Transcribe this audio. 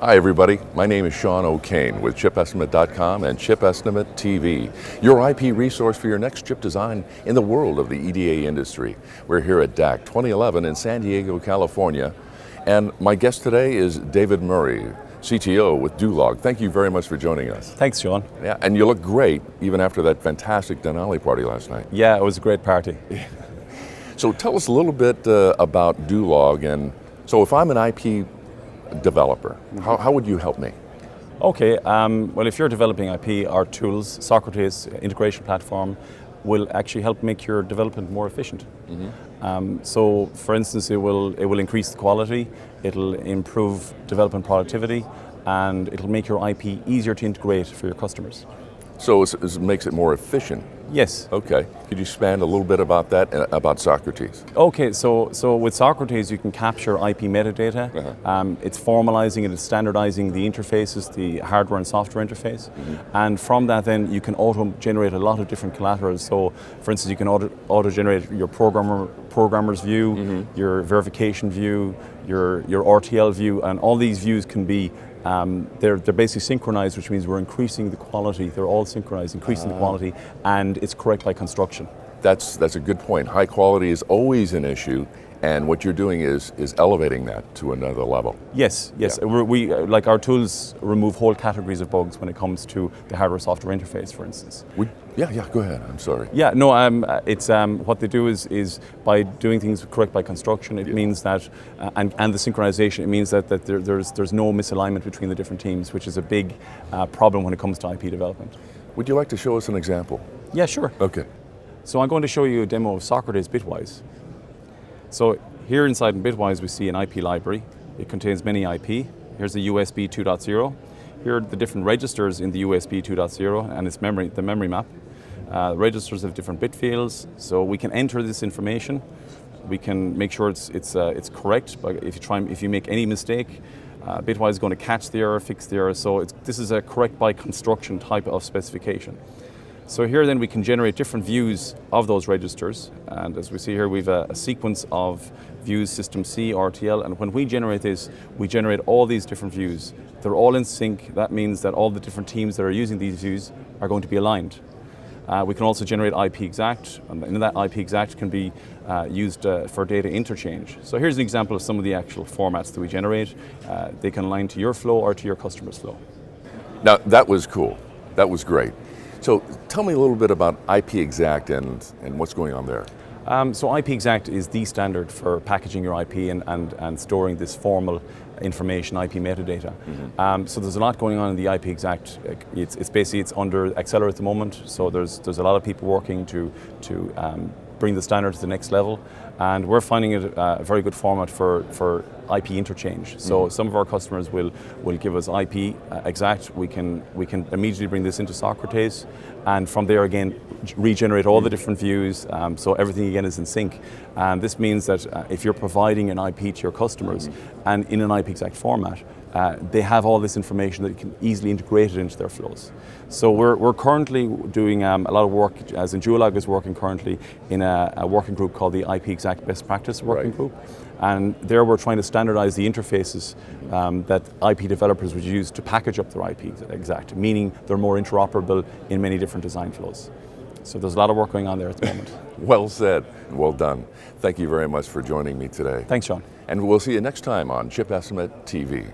Hi everybody, my name is Sean O'Kane with ChipEstimate.com and ChipEstimate TV, your IP resource for your next chip design in the world of the EDA industry. We're here at DAC 2011 in San Diego, California, and my guest today is David Murray, CTO with Duolog. Thank you very much for joining us. Thanks, Sean. Yeah, and you look great even after that fantastic Denali party last night. Yeah, it was a great party. So tell us a little bit about Duolog, and so if I'm an IP developer, how would you help me? Okay, well, if you're developing IP, our tools, Socrates integration platform, will actually help make your development more efficient. So, for instance, it will increase the quality, it'll improve development productivity, and it'll make your IP easier to integrate for your customers. So it makes it more efficient? Yes. Okay. Could you expand a little bit about that, about Socrates? Okay, so with Socrates you can capture IP metadata. It's formalizing it, it's standardizing the interfaces, the hardware and software interface. And from that then you can auto-generate a lot of different collaterals. So for instance, you can auto-generate your programmer's view, your verification view, your RTL view, and all these views can be they're basically synchronized, which means we're increasing the quality. They're all synchronized, increasing the quality, and it's correct by construction. That's a good point. High quality is always an issue, and what you're doing is elevating that to another level. Yes. Yeah. We like our tools remove whole categories of bugs when it comes to the hardware-software interface, for instance. Yeah, go ahead. I'm sorry. Yeah, no. It's what they do is by doing things correct by construction. It means that, and the synchronization. It means that there's no misalignment between the different teams, which is a big problem when it comes to IP development. Would you like to show us an example? Yeah, sure. Okay. So I'm going to show you a demo of Socrates Bitwise. So here inside in Bitwise we see an IP library. It contains many IP. Here's the USB 2.0. Here are the different registers in the USB 2.0 and its memory, the memory map. Registers have different bit fields, so we can enter this information. We can make sure it's correct. But if you make any mistake, Bitwise is going to catch the error, fix the error. So this is a correct by construction type of specification. So here then we can generate different views of those registers, and as we see here we've a sequence of views, system C, RTL, and when we generate this, we generate all these different views. They're all in sync. That means that all the different teams that are using these views are going to be aligned. We can also generate IP-Xact, and that IP-Xact can be used for data interchange. So here's an example of some of the actual formats that we generate. They can align to your flow or to your customer's flow. Now that was cool. That was great. So tell me a little bit about IP-Xact and what's going on there. So IP-Xact is the standard for packaging your IP and storing this formal information, IP metadata. So there's a lot going on in the IP-Xact. It's under Accelerate at the moment. So there's a lot of people working to bring the standard to the next level, and we're finding it a very good format for IP interchange. So some of our customers will give us IP-Xact. We can immediately bring this into Socrates, and from there again regenerate all the different views. So everything again is in sync, and this means that if you're providing an IP to your customers and in an IP-Xact format, they have all this information that you can easily integrate it into their flows. So we're currently doing a lot of work, as in Duolog is working currently in a working group called the IP-Xact Best Practice Working Group. And there we're trying to standardize the interfaces that IP developers would use to package up their IP-Xact, meaning they're more interoperable in many different design flows. So there's a lot of work going on there at the moment. Well said, well done. Thank you very much for joining me today. Thanks, Sean. And we'll see you next time on Chip Estimate TV.